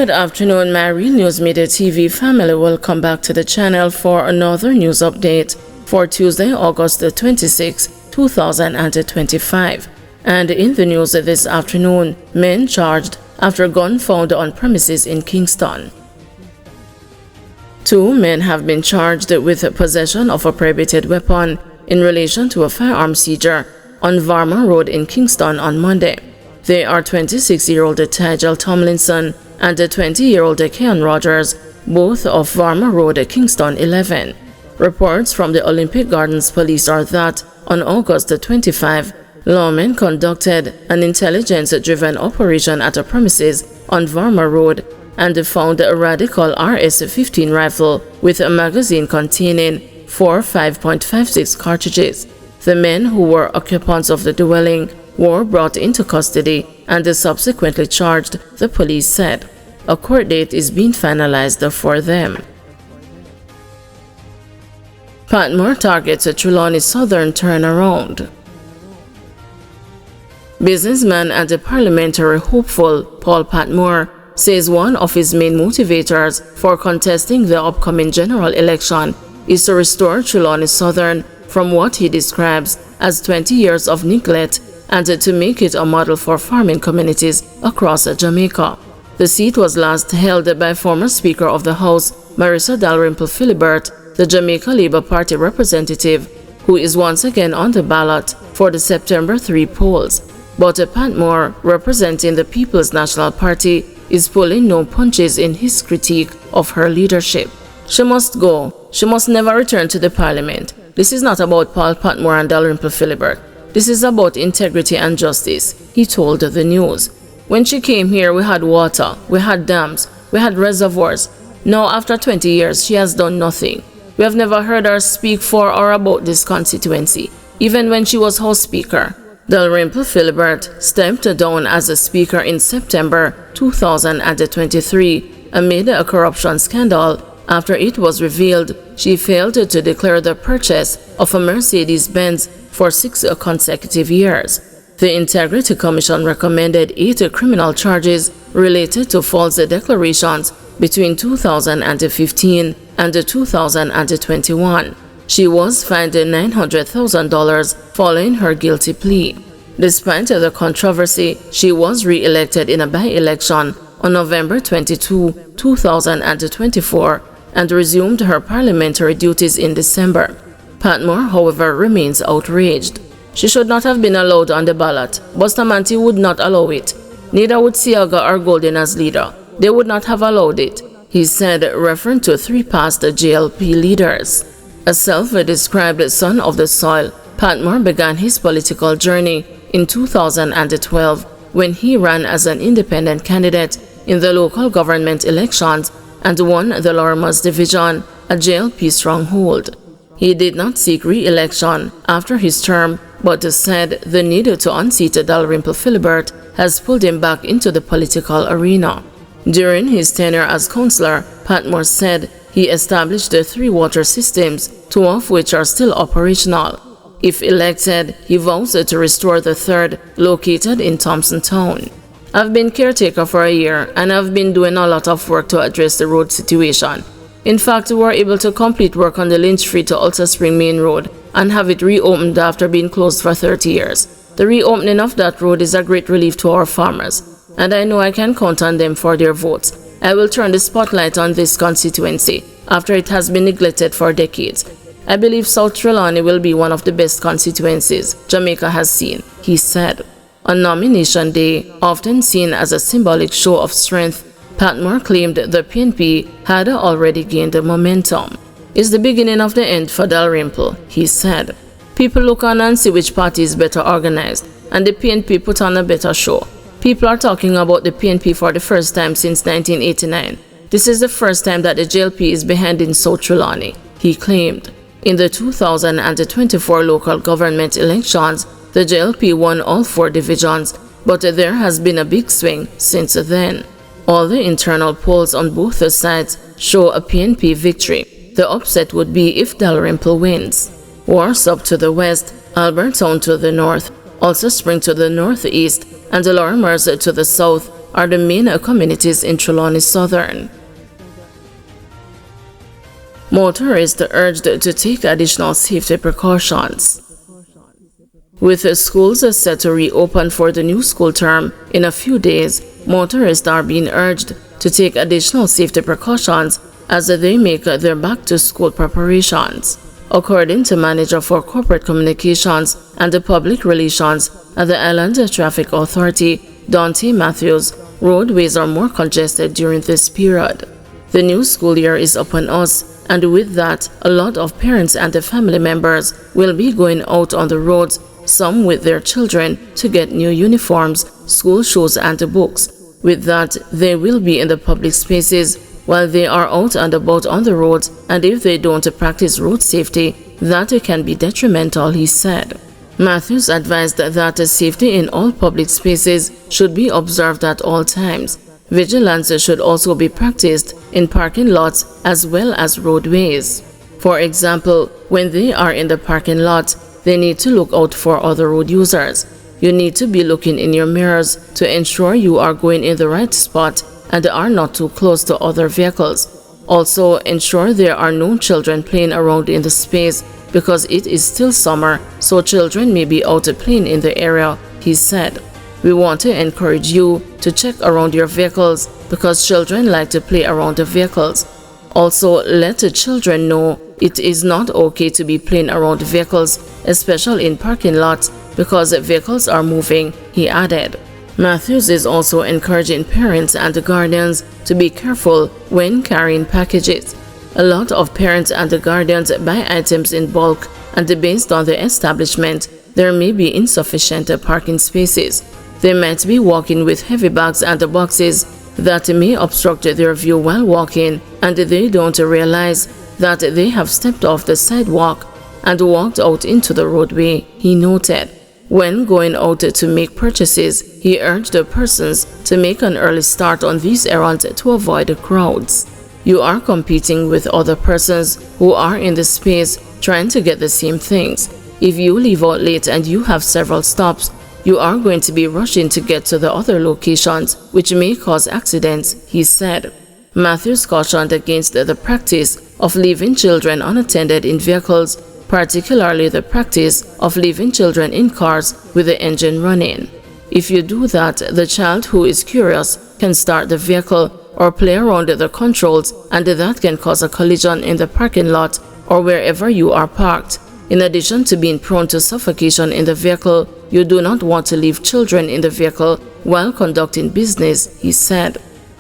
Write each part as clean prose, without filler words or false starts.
Good afternoon, my Real News Midday TV family. Welcome back to the channel for another news update for Tuesday, August the 26th, 2025. And in the news this afternoon, men charged after gun found on premises in Kingston. 2 men have been charged with possession of a prohibited weapon in relation to a firearm seizure on Varma Road in Kingston on Monday. They are 26-year-old Tygel Tomlinson and 20-year-old Keon Rogers, both of Varma Road, Kingston 11. Reports from the Olympic Gardens police are that on August 25, lawmen conducted an intelligence-driven operation at a premises on Varma Road and found a radical RS-15 rifle with a magazine containing 4 5.56 cartridges. The men who were occupants of the dwelling were brought into custody and subsequently charged, the police said. A court date is being finalized for them. Patmore targets a Trelawny Southern turnaround. Businessman and parliamentary hopeful Paul Patmore says one of his main motivators for contesting the upcoming general election is to restore Trelawny Southern from what he describes as 20 years of neglect and to make it a model for farming communities across Jamaica. The seat was last held by former Speaker of the House Marissa Dalrymple Philibert, the Jamaica Labour Party representative, who is once again on the ballot for the September 3 polls. But Patmore, representing the People's National Party, is pulling no punches in his critique of her leadership. She must go. She must never return to the parliament. This is not about Paul Patmore and Dalrymple Philibert. This is about integrity and justice, he told the news. When she came here, we had water, we had dams, we had reservoirs. Now, after 20 years, she has done nothing. We have never heard her speak for or about this constituency, even when she was House Speaker. Dalrymple Philibert stepped down as a Speaker in September 2023 amid a corruption scandal after it was revealed she failed to declare the purchase of a Mercedes-Benz for 6 consecutive years. The Integrity Commission recommended 8 criminal charges related to false declarations between 2015 and 2021. She was fined $900,000 following her guilty plea. Despite the controversy, she was re-elected in a by-election on November 22, 2024 and resumed her parliamentary duties in December. Patmore, however, remains outraged. She should not have been allowed on the ballot. Bustamante would not allow it. Neither would Siaga or Golden as leader. They would not have allowed it, he said, referring to 3 past JLP leaders. A self-described son of the soil, Patmore began his political journey in 2012 when he ran as an independent candidate in the local government elections and won the Lormas Division, a JLP stronghold. He did not seek re-election after his term, but said the need to unseat Dalrymple Philibert has pulled him back into the political arena. During his tenure as councillor, Patmore said he established 3 water systems, 2 of which are still operational. If elected, he vows to restore the 3rd, located in Thompson Town. I've been caretaker for a year and I've been doing a lot of work to address the road situation. In fact, we were able to complete work on the Lynch Street to Ulster Spring Main Road and have it reopened after being closed for 30 years. The reopening of that road is a great relief to our farmers, and I know I can count on them for their votes. I will turn the spotlight on this constituency after it has been neglected for decades. I believe South Trelawny will be one of the best constituencies Jamaica has seen, he said. On nomination day, often seen as a symbolic show of strength, Patmore claimed the PNP had already gained momentum. It's the beginning of the end for Dalrymple, he said. People look on and see which party is better organized, and the PNP put on a better show. People are talking about the PNP for the first time since 1989. This is the first time that the JLP is behind in South Trelawny, he claimed. In the 2024 local government elections, the JLP won all 4 divisions, but there has been a big swing since then. All the internal polls on both sides show a PNP victory. The upset would be if Dalrymple wins. Warsop to the west, Albertown to the north, Ulster Spring to the northeast, and the Lormers to the south are the main communities in Trelawny Southern. Motorists are urged to take additional safety precautions. With the schools set to reopen for the new school term in a few days, motorists are being urged to take additional safety precautions as they make their back-to-school preparations. According to Manager for Corporate Communications and Public Relations at the Island Traffic Authority, Dante Matthews, roadways are more congested during this period. The new school year is upon us, and with that, a lot of parents and family members will be going out on the roads, some with their children, to get new uniforms, school shoes and books. With that, they will be in the public spaces while they are out and about on the roads, and if they don't practice road safety, that can be detrimental, he said. Matthews advised that safety in all public spaces should be observed at all times. Vigilance should also be practiced in parking lots as well as roadways. For example, when they are in the parking lot, they need to look out for other road users. You need to be looking in your mirrors to ensure you are going in the right spot and are not too close to other vehicles. Also, ensure there are no children playing around in the space because it is still summer, so children may be out playing in the area, he said. We want to encourage you to check around your vehicles because children like to play around the vehicles. Also, let the children know it is not okay to be playing around vehicles, especially in parking lots, because vehicles are moving, he added. Matthews is also encouraging parents and guardians to be careful when carrying packages. A lot of parents and guardians buy items in bulk, and based on the establishment, there may be insufficient parking spaces. They might be walking with heavy bags and boxes that may obstruct their view while walking, and they don't realize that they have stepped off the sidewalk and walked out into the roadway, he noted. When going out to make purchases, he urged the persons to make an early start on these errands to avoid the crowds. You are competing with other persons who are in the space trying to get the same things. If you leave out late and you have several stops, you are going to be rushing to get to the other locations, which may cause accidents, he said. Matthews cautioned against the practice of leaving children unattended in vehicles, particularly the practice of leaving children in cars with the engine running. If you do that, the child who is curious can start the vehicle or play around the controls, and that can cause a collision in the parking lot or wherever you are parked. In addition to being prone to suffocation in the vehicle, you do not want to leave children in the vehicle while conducting business, he said.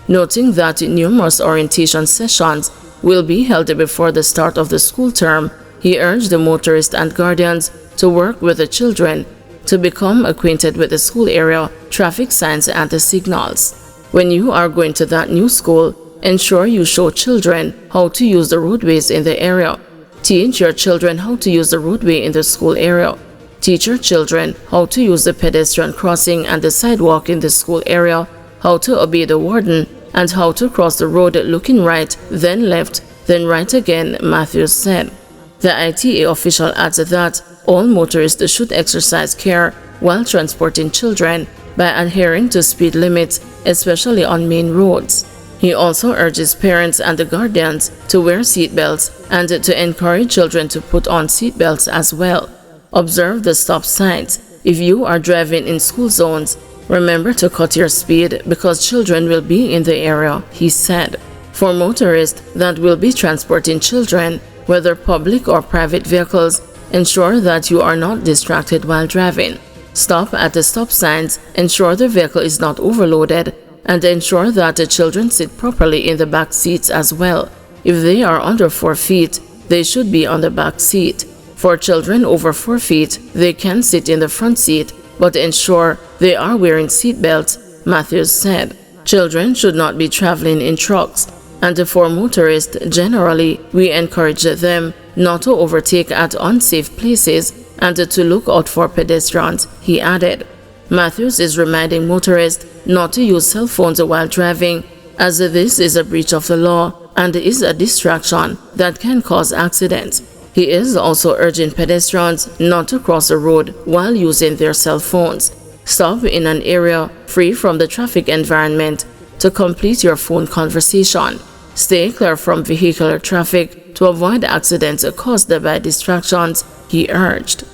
Noting that numerous orientation sessions will be held before the start of the school term, he urged the motorists and guardians to work with the children to become acquainted with the school area, traffic signs, and the signals. When you are going to that new school, ensure you show children how to use the roadways in the area. Teach your children how to use the roadway in the school area. Teach your children how to use the pedestrian crossing and the sidewalk in the school area, how to obey the warden, and how to cross the road looking right, then left, then right again, Matthews said. The ITA official adds that all motorists should exercise care while transporting children by adhering to speed limits, especially on main roads. He also urges parents and the guardians to wear seatbelts and to encourage children to put on seatbelts as well. Observe the stop signs. If you are driving in school zones, remember to cut your speed because children will be in the area, he said. For motorists that will be transporting children, whether public or private vehicles, ensure that you are not distracted while driving. Stop at the stop signs, ensure the vehicle is not overloaded, and ensure that the children sit properly in the back seats as well. If they are under 4 feet, they should be on the back seat. For children over 4 feet, they can sit in the front seat, but ensure they are wearing seat belts, Matthews said. Children should not be traveling in trucks, and for motorists generally, we encourage them not to overtake at unsafe places and to look out for pedestrians, he added. Matthews is reminding motorists not to use cell phones while driving, as this is a breach of the law and is a distraction that can cause accidents. He is also urging pedestrians not to cross the road while using their cell phones. Stop in an area free from the traffic environment to complete your phone conversation. Stay clear from vehicular traffic to avoid accidents caused by distractions, he urged.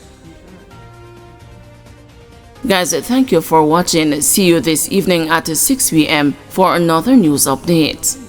Guys, thank you for watching. See you this evening at 6 p.m. for another news update.